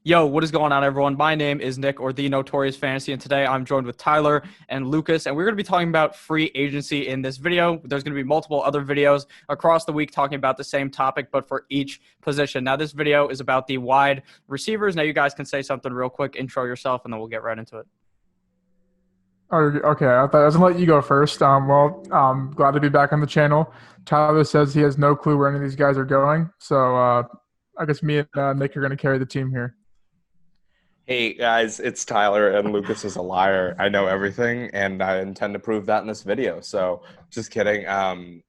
Yo, what is going on, everyone? My name is Nick, or the Notorious Fantasy, and today I'm joined with Tyler and Lucas, and we're going to be talking about free agency in this video. There's going to be multiple other videos across the week talking about the same topic, but for each position. Now, this video is about the wide receivers. Now, you guys can say something real quick, intro yourself, and then we'll get right into it. Oh, okay. I thought I was gonna let you go first. Glad to be back on the channel. Tyler says he has no clue where any of these guys are going, so I guess me and Nick are gonna carry the team here. Hey guys, it's Tyler, and Lucas is a liar. I know everything, and I intend to prove that in this video. So, just kidding.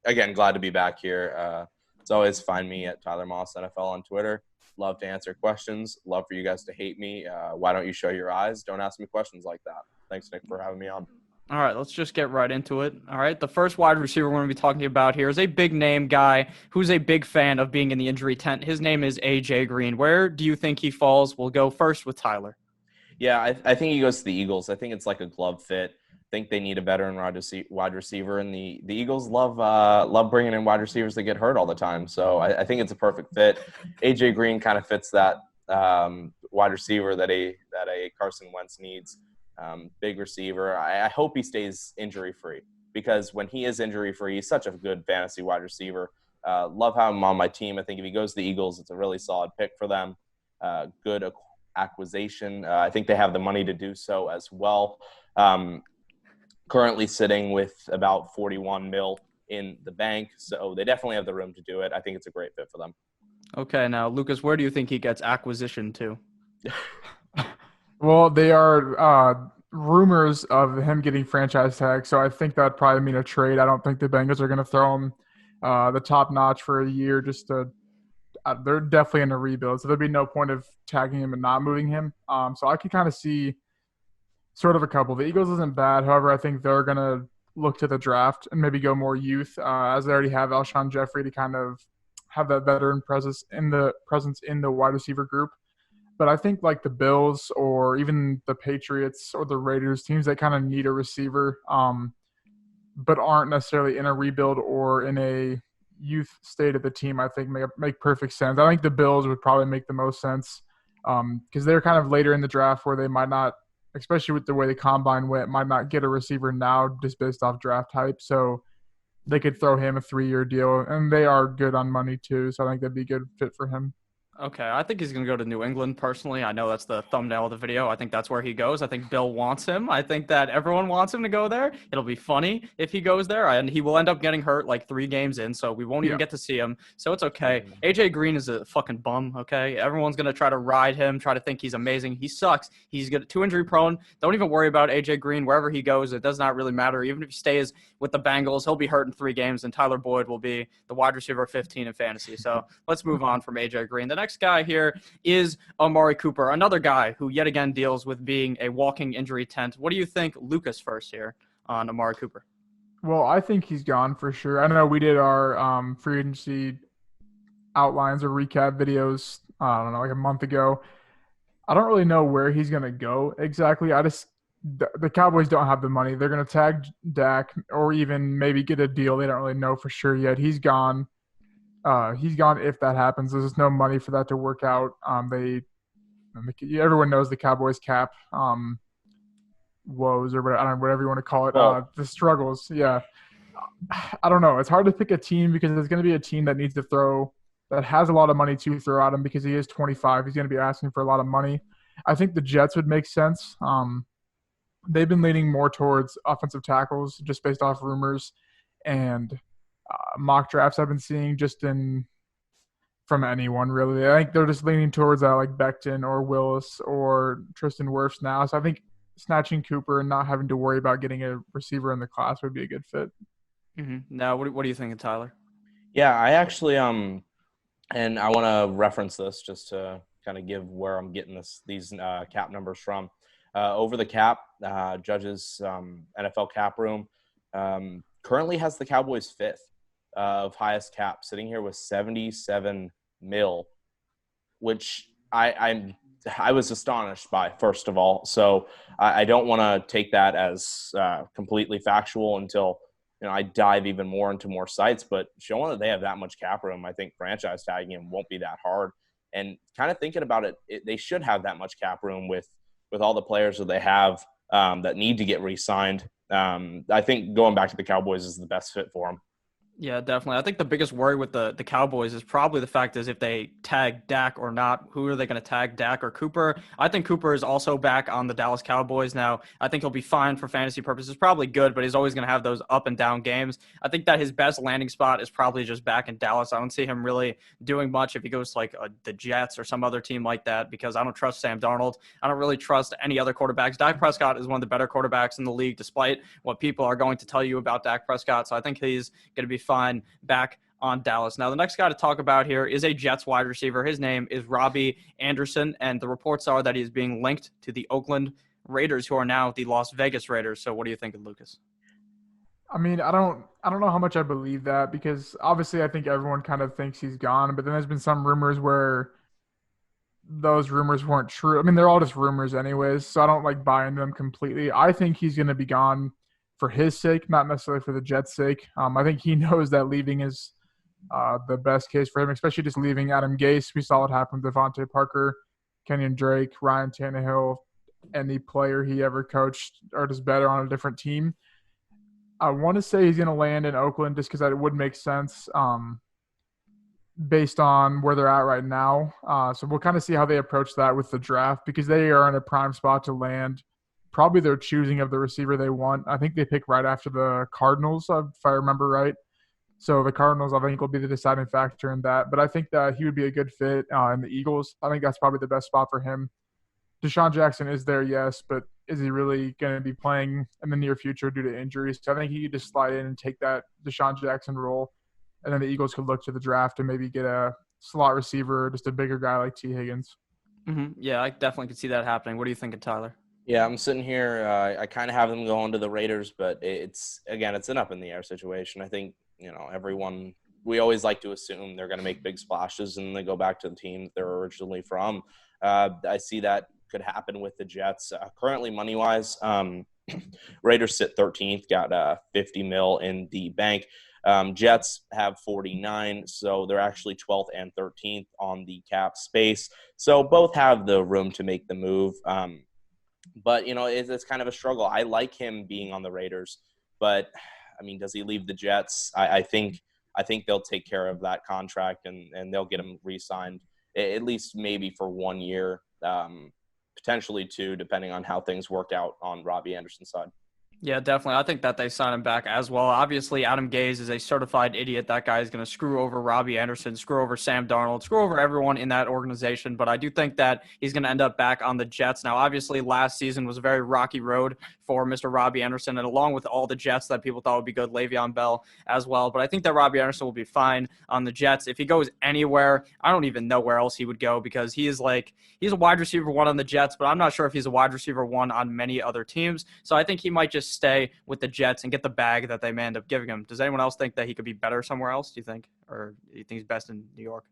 Again, glad to be back here. As always, find me at Tyler Moss NFL on Twitter. Love to answer questions. Love for you guys to hate me. Why don't you show your eyes? Don't ask me questions like that. Thanks, Nick, for having me on. All right, let's just get right into it. All right, the first wide receiver we're going to be talking about here is a big name guy who's a big fan of being in the injury tent. His name is AJ Green. Where do you think he falls? We'll go first with Tyler. Yeah, I think he goes to the Eagles. I think it's like a glove fit. I think they need a veteran wide receiver, and the Eagles love bringing in wide receivers that get hurt all the time. So I think it's a perfect fit. AJ Green kind of fits that wide receiver that a Carson Wentz needs. Big receiver. I hope he stays injury-free, because when he is injury-free, he's such a good fantasy wide receiver. Love having him on my team. I think if he goes to the Eagles, it's a really solid pick for them. Good acquisition. I think they have the money to do so as well. Currently sitting with about 41 mil in the bank, so they definitely have the room to do it. I think it's a great fit for them. Okay, now, Lucas, where do you think he gets acquisition to? Well, they are rumors of him getting franchise tag, so I think that'd probably mean a trade. I don't think the Bengals are going to throw him the top notch for a year. They're definitely in a rebuild, so there'd be no point of tagging him and not moving him. So I could kind of see sort of a couple. The Eagles isn't bad. However, I think they're going to look to the draft and maybe go more youth, as they already have Alshon Jeffrey to kind of have that veteran presence in the wide receiver group. But I think like the Bills or even the Patriots or the Raiders, teams that kind of need a receiver, but aren't necessarily in a rebuild or in a youth state of the team, I think make perfect sense. I think the Bills would probably make the most sense because they're kind of later in the draft where they might not, especially with the way the combine went, might not get a receiver now just based off draft type. So they could throw him a 3-year deal, and they are good on money too. So I think that'd be a good fit for him. Okay, I think he's going to go to New England personally. I know that's the thumbnail of the video. I think that's where he goes. I think Bill wants him. I think that everyone wants him to go there. It'll be funny if he goes there, and he will end up getting hurt like 3 games in, so we won't even get to see him. So it's okay. AJ Green is a fucking bum, okay? Everyone's going to try to ride him, try to think he's amazing. He sucks. He's too injury prone. Don't even worry about AJ Green. Wherever he goes, it does not really matter. Even if he stays with the Bengals, he'll be hurt in 3 games, and Tyler Boyd will be the wide receiver 15 in fantasy. So let's move on from AJ Green. The next guy here is Amari Cooper, another guy who yet again deals with being a walking injury tent. What do you think, Lucas, first here on Amari Cooper? Well, I think he's gone for sure. I know we did our free agency outlines or recap videos, I don't know, like a month ago. I don't really know where he's going to go exactly. The Cowboys don't have the money. They're going to tag Dak or even maybe get a deal. They don't really know for sure yet. He's gone. He's gone if that happens. There's no money for that to work out. Everyone knows the Cowboys cap woes or whatever you want to call it. The struggles. Yeah, I don't know. It's hard to pick a team because there's going to be a team that needs to throw, that has a lot of money to throw at him because he is 25. He's going to be asking for a lot of money. I think the Jets would make sense. They've been leaning more towards offensive tackles just based off rumors and mock drafts I've been seeing from anyone really. I think they're just leaning towards like Becton or Willis or Tristan Wirfs now. So I think snatching Cooper and not having to worry about getting a receiver in the class would be a good fit. Mm-hmm. Now, what do you think of Tyler? Yeah, I actually and I want to reference this just to kind of give where I'm getting these cap numbers from. Over the cap, Judge's NFL cap room currently has the Cowboys 5th of highest cap, sitting here with 77 mil, which I was astonished by, first of all. So I don't want to take that as completely factual until I dive even more into more sites. But showing that they have that much cap room, I think franchise tagging him won't be that hard. And kind of thinking about it, they should have that much cap room with all the players that they have that need to get re-signed. I think going back to the Cowboys is the best fit for them. Yeah, definitely. I think the biggest worry with the Cowboys is probably the fact is if they tag Dak or not. Who are they going to tag, Dak or Cooper? I think Cooper is also back on the Dallas Cowboys now. I think he'll be fine for fantasy purposes. Probably good, but he's always going to have those up and down games. I think that his best landing spot is probably just back in Dallas. I don't see him really doing much if he goes to like the Jets or some other team like that because I don't trust Sam Darnold. I don't really trust any other quarterbacks. Dak Prescott is one of the better quarterbacks in the league, despite what people are going to tell you about Dak Prescott. So I think he's going to be fine back on Dallas. Now, the next guy to talk about here is a Jets wide receiver. His name is Robbie Anderson, and the reports are that he is being linked to the Oakland Raiders, who are now the Las Vegas Raiders. So what are you thinking, Lucas? I mean, I don't know how much I believe that because obviously I think everyone kind of thinks he's gone, but then there's been some rumors where those rumors weren't true. I mean, they're all just rumors anyways, so I don't like buy into them completely. I think he's going to be gone for his sake, not necessarily for the Jets' sake. I think he knows that leaving is the best case for him, especially just leaving Adam Gase. We saw what happened with Devontae Parker, Kenyon Drake, Ryan Tannehill, any player he ever coached or just better on a different team. I want to say he's going to land in Oakland just because it would make sense based on where they're at right now. So we'll kind of see how they approach that with the draft because they are in a prime spot to land probably their choosing of the receiver they want. I think they pick right after the Cardinals, if I remember right. So the Cardinals, I think, will be the deciding factor in that. But I think that he would be a good fit in the Eagles. I think that's probably the best spot for him. Deshaun Jackson is there, yes, but is he really going to be playing in the near future due to injuries? So I think he could just slide in and take that Deshaun Jackson role, and then the Eagles could look to the draft and maybe get a slot receiver, just a bigger guy like T. Higgins. Mm-hmm. Yeah, I definitely could see that happening. What are you thinking, Tyler? Yeah, I'm sitting here. I kind of have them going to the Raiders, but it's an up in the air situation. I think, everyone, we always like to assume they're going to make big splashes and they go back to the team they're originally from. I see that could happen with the Jets. Currently, money-wise, Raiders sit 13th, got 50 mil in the bank. Jets have 49, so they're actually 12th and 13th on the cap space. So both have the room to make the move. But, it's kind of a struggle. I like him being on the Raiders, but, I mean, does he leave the Jets? I think they'll take care of that contract and they'll get him re-signed, at least maybe for 1 year, potentially 2, depending on how things work out on Robbie Anderson's side. Yeah, definitely. I think that they sign him back as well. Obviously, Adam Gase is a certified idiot. That guy is going to screw over Robbie Anderson, screw over Sam Darnold, screw over everyone in that organization. But I do think that he's going to end up back on the Jets. Now, obviously, last season was a very rocky road for Mr. Robbie Anderson, and along with all the Jets that people thought would be good, Le'Veon Bell as well. But I think that Robbie Anderson will be fine on the Jets. If he goes anywhere, I don't even know where else he would go because he's a wide receiver 1 on the Jets, but I'm not sure if he's a wide receiver 1 on many other teams. So I think he might just stay with the Jets and get the bag that they may end up giving him. Does anyone else think that he could be better somewhere else, do you think? Or do you think he's best in New York?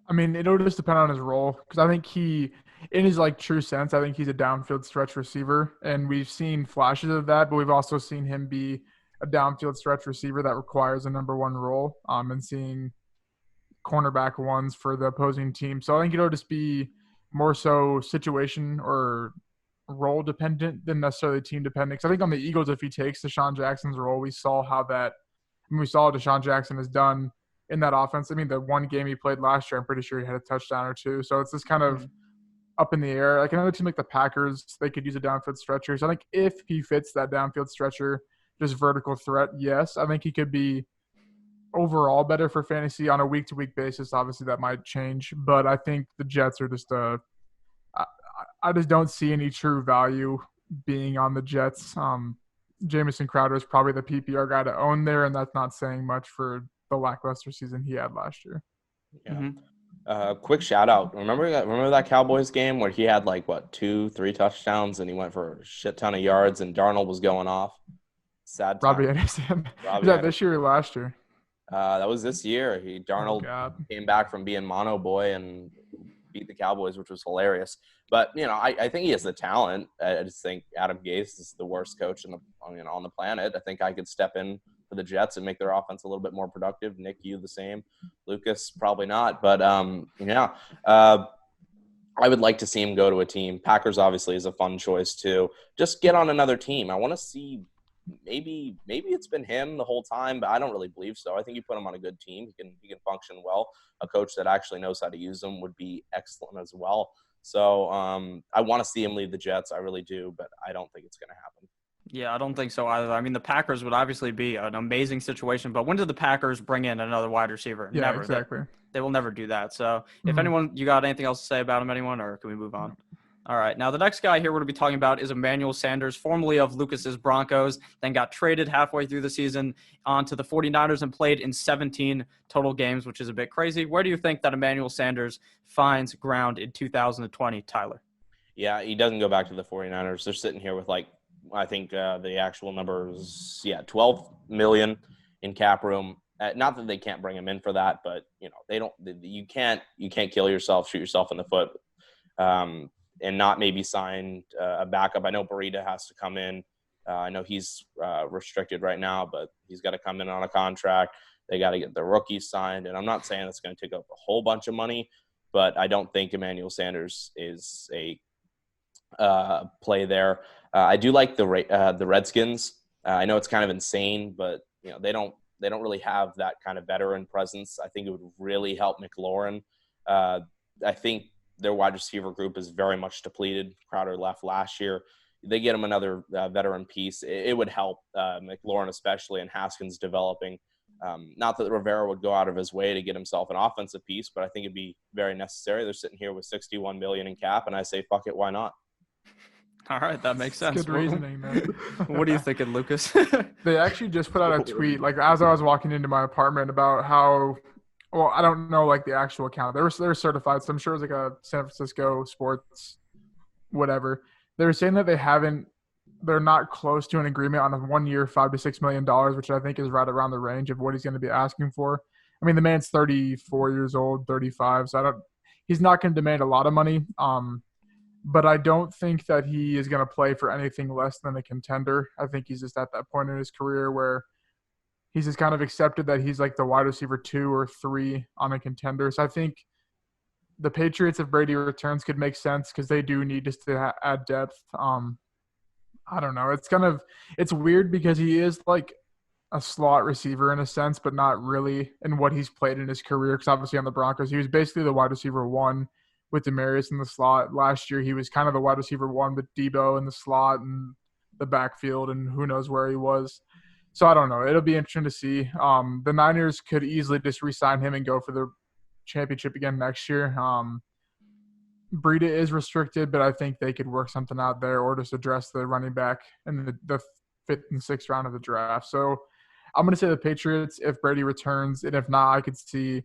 I mean, it'll just depend on his role because I think in his true sense, I think he's a downfield stretch receiver, and we've seen flashes of that, but we've also seen him be a downfield stretch receiver that requires a number 1 role, and seeing cornerback ones for the opposing team. So I think it'll just be more so situation or role dependent than necessarily team dependent. Because I think on the Eagles, if he takes Deshaun Jackson's role, we saw Deshaun Jackson has done in that offense. I mean, the one game he played last year, I'm pretty sure he had a touchdown or 2. So it's just kind of up in the air. Like another team like the Packers, they could use a downfield stretcher. So I think if he fits that downfield stretcher, just vertical threat, yes, I think he could be overall better for fantasy on a week-to-week basis. Obviously, that might change, but I think the Jets are just I just don't see any true value being on the Jets. Jamison Crowder is probably the PPR guy to own there, and that's not saying much for the lackluster season he had last year. Yeah. Mm-hmm. Quick shout out. Remember that Cowboys game where he had 2-3 touchdowns and he went for a shit ton of yards and Darnold was going off? Sad time. Robbie Anderson. Is that this year or last year? That was this year. Darnold came back from being mono boy and beat the Cowboys, which was hilarious. But I think he has the talent. I just think Adam Gase is the worst coach on the planet. I think I could step in for for the Jets and make their offense a little bit more productive. Nick, you the same. Lucas, probably not. But, I would like to see him go to a team. Packers obviously is a fun choice too. Just get on another team. I want to see maybe it's been him the whole time, but I don't really believe so. I think you put him on a good team. He can function well. A coach that actually knows how to use him would be excellent as well. So I want to see him lead the Jets. I really do, but I don't think it's going to happen. Yeah, I don't think so either. I mean, the Packers would obviously be an amazing situation, but when did the Packers bring in another wide receiver? Yeah, Never. exactly. They will never do that. So if anyone, you got anything else to say about him, anyone, or can we move on? All right. Now, the next guy here we're going to be talking about is Emmanuel Sanders, formerly of Lucas's Broncos, then got traded halfway through the season onto the 49ers and played in 17 total games, which is a bit crazy. Where do you think that Emmanuel Sanders finds ground in 2020, Tyler? Yeah, he doesn't go back to the 49ers. They're sitting here with I think the actual number is, $12 million in cap room. Not that they can't bring him in for that, but you can't kill yourself, shoot yourself in the foot, and not maybe sign a backup. I know Breshad has to come in. I know he's restricted right now, but he's got to come in on a contract. They got to get the rookies signed, and I'm not saying it's going to take up a whole bunch of money, but I don't think Emmanuel Sanders is a play there. I do like the Redskins. I know it's kind of insane, but they don't really have that kind of veteran presence. I think it would really help McLaurin. I think their wide receiver group is very much depleted. Crowder left last year. They get him another veteran piece. It would help McLaurin especially, and Haskins developing. Not that Rivera would go out of his way to get himself an offensive piece, but I think it'd be very necessary. They're sitting here with $61 million in cap, and I say, fuck it, why not? All right, that makes sense. Good reasoning, man. What are you thinking, Lucas? They actually just put out a tweet, as I was walking into my apartment, about how, well, I don't know, the actual account. They're certified, so I'm sure it's a San Francisco sports, whatever. They're saying that they're not close to an agreement on a 1 year, $5 to $6 million, which I think is right around the range of what he's going to be asking for. I mean, the man's 34 years old, 35, so he's not going to demand a lot of money. But I don't think that he is going to play for anything less than a contender. I think he's just at that point in his career where he's just kind of accepted that he's the wide receiver 2 or 3 on a contender. So I think the Patriots, if Brady returns, could make sense because they do need just to add depth. I don't know. It's weird because he is a slot receiver in a sense, but not really in what he's played in his career. Because obviously on the Broncos, he was basically the wide receiver 1. With Demarius in the slot. Last year, he was kind of the wide receiver 1 with Debo in the slot and the backfield, and who knows where he was. So I don't know. It'll be interesting to see. The Niners could easily just re-sign him and go for the championship again next year. Breida is restricted, but I think they could work something out there or just address the running back in the 5th and 6th round of the draft. So I'm going to say the Patriots if Brady returns, and if not, I could see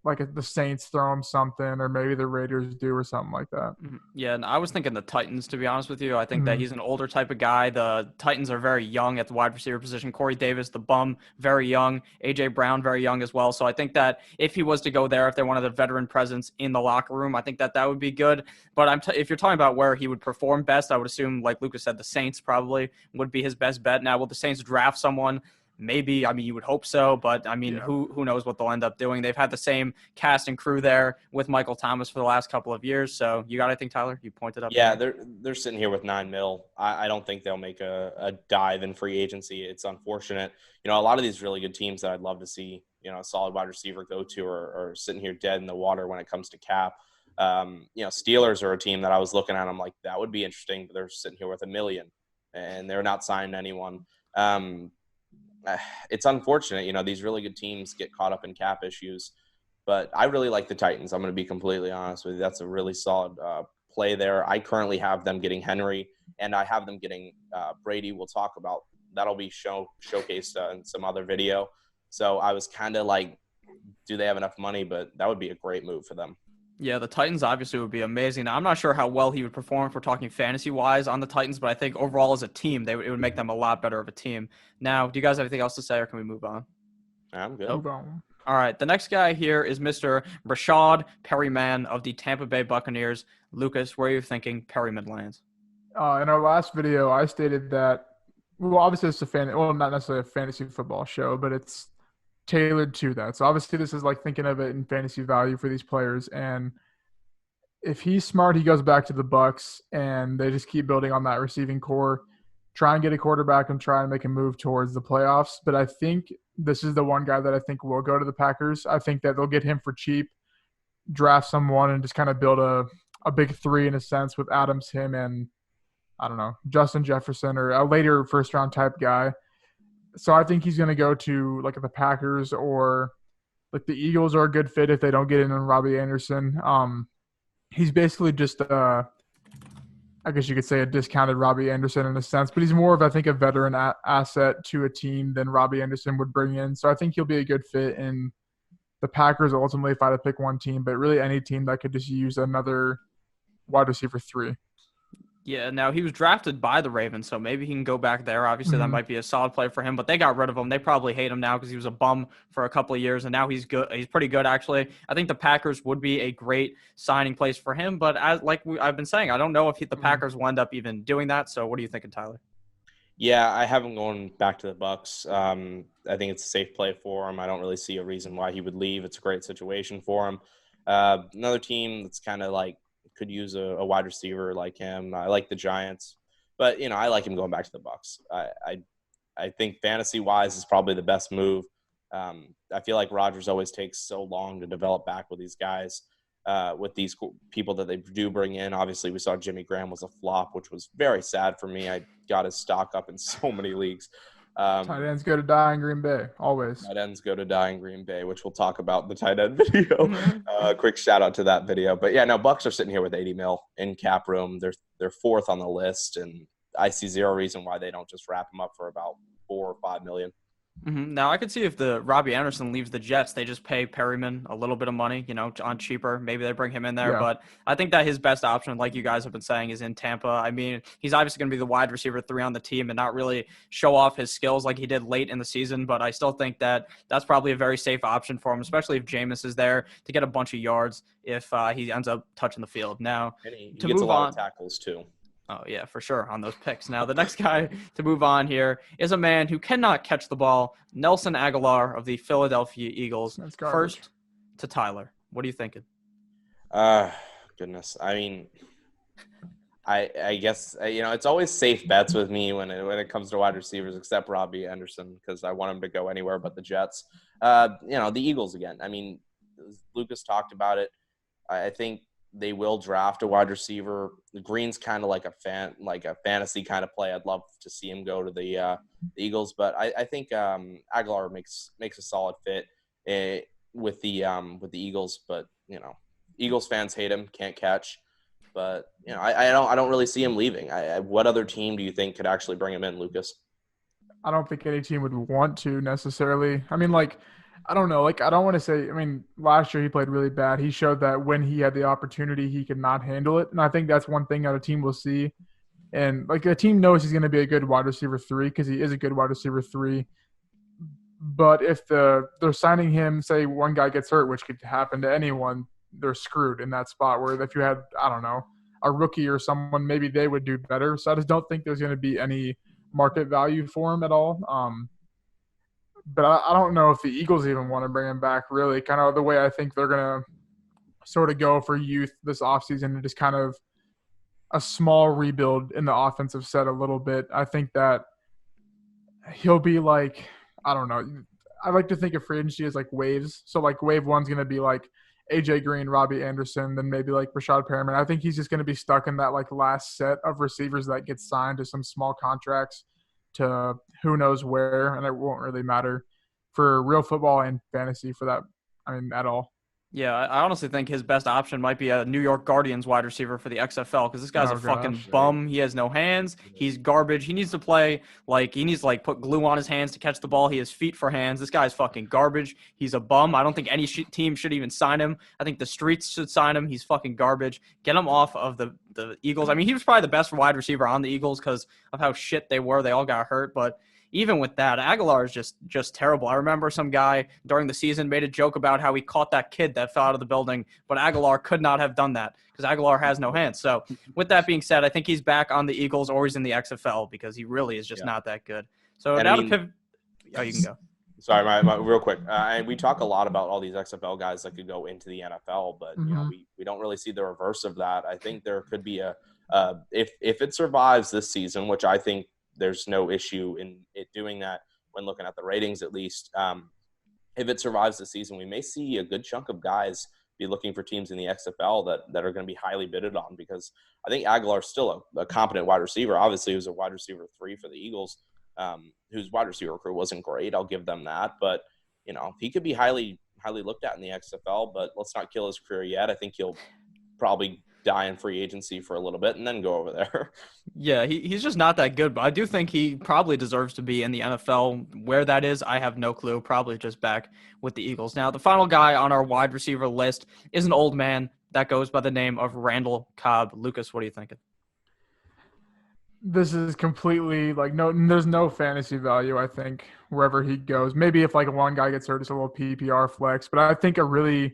the Saints throw him something, or maybe the Raiders do, or something like that. Yeah, and I was thinking the Titans, to be honest with you. I think that he's an older type of guy. The Titans are very young at the wide receiver position. Corey Davis, the bum, very young. A.J. Brown, very young as well. So I think that if he was to go there, if they wanted a veteran presence in the locker room, I think that would be good. But if you're talking about where he would perform best, I would assume, like Lucas said, the Saints probably would be his best bet. Now, will the Saints draft someone? Maybe. I mean, you would hope so, but I mean, who knows what they'll end up doing? They've had the same cast and crew there with Michael Thomas for the last couple of years. So you got anything, Tyler? You pointed up. Yeah, they're sitting here with $9 million. I don't think they'll make a dive in free agency. It's unfortunate. A lot of these really good teams that I'd love to see, a solid wide receiver go to are sitting here dead in the water when it comes to cap. Steelers are a team that I was looking at. I'm like, that would be interesting, but they're sitting here with $1 million and they're not signing anyone. It's unfortunate, these really good teams get caught up in cap issues, but I really like the Titans. I'm going to be completely honest with you. That's a really solid play there. I currently have them getting Henry, and I have them getting Brady. We'll talk about that'll be showcased in some other video. So I was kind of like, do they have enough money? But that would be a great move for them. Yeah, the Titans obviously would be amazing. Now, I'm not sure how well he would perform if we're talking fantasy-wise on the Titans, but I think overall as a team, it would make them a lot better of a team. Now, do you guys have anything else to say, or can we move on? I'm good. Move on. All right, the next guy here is Mr. Breshad Perriman of the Tampa Bay Buccaneers. Lucas, where are you thinking Perriman lands? In our last video, I stated that Well, obviously it's not necessarily a fantasy football show, but it's tailored to that. So obviously this is like thinking of it in fantasy value for these players. And if he's smart, he goes back to the Bucks and they just keep building on that receiving core, try and get a quarterback and try and make a move towards the playoffs. But I think this is the one guy that I think will go to the Packers. I think that they'll get him for cheap, draft someone, and just kind of build a big three in a sense with Adams, him, and I don't know, Justin Jefferson or a later first round type guy. So I think he's going to go to like the Packers, or like the Eagles are a good fit if they don't get in on Robbie Anderson. He's basically just I guess you could say a discounted Robbie Anderson in a sense, but he's more of, I think, a veteran asset to a team than Robbie Anderson would bring in. So I think he'll be a good fit in the Packers ultimately if I had to pick one team, but really any team that could just use another wide receiver 3. Yeah, now he was drafted by the Ravens, so maybe he can go back there. Obviously, that might be a solid play for him, but they got rid of him. They probably hate him now because he was a bum for a couple of years, and now he's good. He's pretty good, actually. I think the Packers would be a great signing place for him, but I've been saying, I don't know if the Packers will end up even doing that. So what are you thinking, Tyler? Yeah, I have him going back to the Bucks. I think it's a safe play for him. I don't really see a reason why he would leave. It's a great situation for him. Another team that's kind of like could use a wide receiver like him. I like the Giants, but I like him going back to the Bucks. I think fantasy wise is probably the best move. I feel like Rodgers always takes so long to develop back with these guys, with these people that they do bring in. Obviously, we saw Jimmy Graham was a flop, which was very sad for me. I got his stock up in so many leagues. Tight ends go to die in Green Bay, always. Tight ends go to die in Green Bay, which we'll talk about in the tight end video. Quick shout out to that video. But yeah, no, Bucks are sitting here with 80 mil in cap room. They're fourth on the list, and I see zero reason why they don't just wrap them up for about $4 or $5 million. Now, I could see if the Robbie Anderson leaves the Jets, they just pay Perriman a little bit of money, on cheaper. Maybe they bring him in there. Yeah. But I think that his best option, like you guys have been saying, is in Tampa. I mean, he's obviously going to be the wide receiver 3 on the team and not really show off his skills like he did late in the season. But I still think that that's probably a very safe option for him, especially if Jameis is there to get a bunch of yards if he ends up touching the field. Now, and he gets a lot of tackles too. Oh, yeah, for sure, on those picks. Now, the next guy to move on here is a man who cannot catch the ball, Nelson Agholor of the Philadelphia Eagles. First to Tyler. What are you thinking? Goodness. I mean, I guess, it's always safe bets with me when it comes to wide receivers, except Robbie Anderson, because I want him to go anywhere but the Jets. The Eagles again. I mean, Lucas talked about it. I think they will draft a wide receiver. Green's kind of like a fantasy kind of play. I'd love to see him go to the Eagles, but I think Agholor makes a solid fit with the Eagles. But Eagles fans hate him, can't catch. But I don't really see him leaving. What other team do you think could actually bring him in, Lucas? I don't think any team would want to necessarily. I mean, I don't know. I don't want to say – last year he played really bad. He showed that when he had the opportunity, he could not handle it. And I think that's one thing that a team will see. And, a team knows he's going to be a good wide receiver 3 because he is a good wide receiver 3. But if they're signing him, say one guy gets hurt, which could happen to anyone, they're screwed in that spot where if you had, I don't know, a rookie or someone, maybe they would do better. So I just don't think there's going to be any market value for him at all. But I don't know if the Eagles even want to bring him back, really. Kind of the way I think they're going to sort of go for youth this offseason and just kind of a small rebuild in the offensive set a little bit. I think that he'll be I don't know. I like to think of free agency as waves. So wave 1's going to be AJ Green, Robbie Anderson, then maybe Breshad Perriman. I think he's just going to be stuck in that last set of receivers that get signed to some small contracts to who knows where, and it won't really matter for real football and fantasy for that, at all. Yeah, I honestly think his best option might be a New York Guardians wide receiver for the XFL because this guy's fucking bum. He has no hands. He's garbage. He needs to play put glue on his hands to catch the ball. He has feet for hands. This guy's fucking garbage. He's a bum. I don't think any team should even sign him. I think the streets should sign him. He's fucking garbage. Get him off of the Eagles. He was probably the best wide receiver on the Eagles because of how shit they were. They all got hurt, but even with that, Agholor is just terrible. I remember some guy during the season made a joke about how he caught that kid that fell out of the building, but Agholor could not have done that because Agholor has no hands. So with that being said, I think he's back on the Eagles or he's in the XFL because he really is just not that good. So And now I to mean, pivot. Oh, you can go. Sorry, real quick. And we talk a lot about all these XFL guys that could go into the NFL, but you know, we don't really see the reverse of that. I think there could be if it survives this season, which I think there's no issue in it doing that when looking at the ratings at least. If it survives this season, we may see a good chunk of guys be looking for teams in the XFL that are going to be highly bidded on, because I think Agholor is still a competent wide receiver. Obviously, he was a wide receiver 3 for the Eagles. Whose wide receiver crew wasn't great. I'll give them that. But, you know, he could be highly looked at in the XFL, but let's not kill his career yet. I think he'll probably die in free agency for a little bit and then go over there. Yeah, he's just not that good, but I do think he probably deserves to be in the NFL. Where that is, I have no clue. Probably just back with the Eagles. Now, the final guy on our wide receiver list is an old man that goes by the name of Randall Cobb. Lucas, what are you thinking? This is completely there's no fantasy value, I think, wherever he goes. Maybe if one guy gets hurt, it's a little PPR flex, but I think a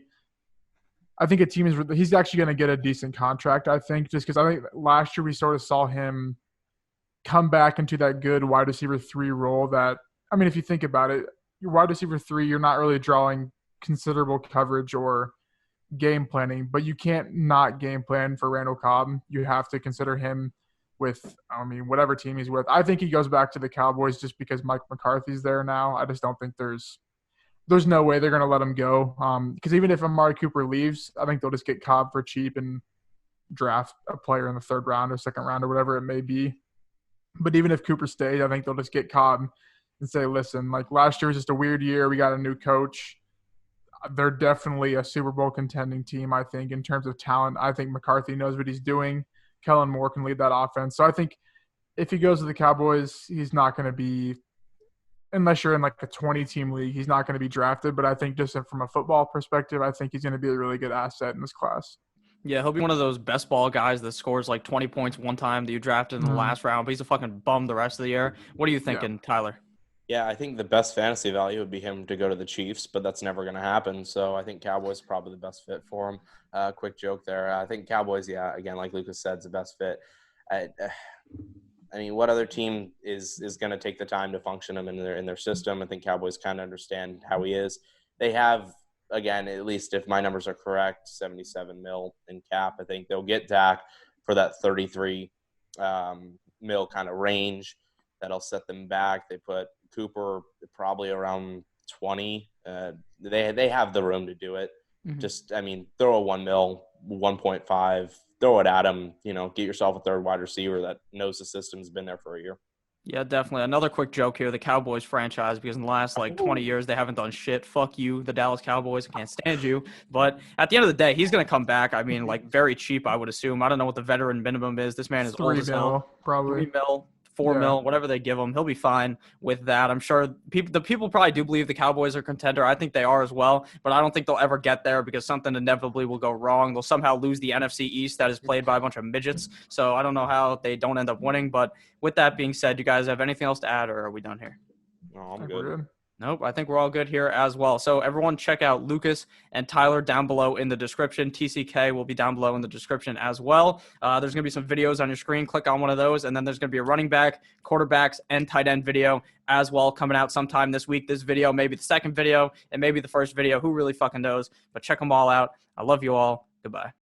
team he's actually going to get a decent contract, I think, just because I think last year we sort of saw him come back into that good wide receiver 3 role that, I mean, if you think about it, your wide receiver 3, you're not really drawing considerable coverage or game planning, but you can't not game plan for Randall Cobb. You have to consider him with, whatever team he's with. I think he goes back to the Cowboys just because Mike McCarthy's there now. I just don't think there's no way they're going to let him go. Because even if Amari Cooper leaves, I think they'll just get Cobb for cheap and draft a player in the 3rd round or 2nd round or whatever it may be. But even if Cooper stays, I think they'll just get Cobb and say, listen, last year was just a weird year. We got a new coach. They're definitely a Super Bowl contending team, I think, in terms of talent. I think McCarthy knows what he's doing. Kellen Moore can lead that offense. So I think if he goes to the Cowboys, he's not going to be, unless you're in a 20-team league, he's not going to be drafted. But I think just from a football perspective, I think he's going to be a really good asset in this class. Yeah, he'll be one of those best ball guys that scores 20 points one time that you drafted in the last round, but he's a fucking bum the rest of the year. What are you thinking, Tyler? Yeah, I think the best fantasy value would be him to go to the Chiefs, but that's never going to happen. So I think Cowboys are probably the best fit for him. Quick joke there. I think Cowboys, again, like Lucas said, is the best fit. I mean, what other team is going to take the time to function him in their system? I think Cowboys kind of understand how he is. They have, again, at least if my numbers are correct, 77 mil in cap. I think they'll get Dak for that 33 mil kind of range. That'll set them back. They put Cooper probably around 20. They have the room to do it. Mm-hmm. Just, throw a 1 mil, 1.5, throw it at him, get yourself a 3rd wide receiver that knows the system's been there for a year. Yeah, definitely. Another quick joke here, the Cowboys franchise, because in the last 20 years, they haven't done shit. Fuck you, the Dallas Cowboys. I can't stand you. But at the end of the day, he's going to come back. Very cheap, I would assume. I don't know what the veteran minimum is. This man is old as hell. Probably. 3 mil. 4 mil, whatever they give him, he'll be fine with that. I'm sure the people probably do believe the Cowboys are a contender. I think they are as well, but I don't think they'll ever get there because something inevitably will go wrong. They'll somehow lose the NFC East that is played by a bunch of midgets. So I don't know how they don't end up winning. But with that being said, you guys have anything else to add, or are we done here? No, I'm good. Nope, I think we're all good here as well. So everyone check out Lucas and Tyler down below in the description. TCK will be down below in the description as well. There's going to be some videos on your screen. Click on one of those, and then there's going to be a running back, quarterbacks, and tight end video as well coming out sometime this week. This video, maybe the 2nd video, and maybe the 1st video. Who really fucking knows? But check them all out. I love you all. Goodbye.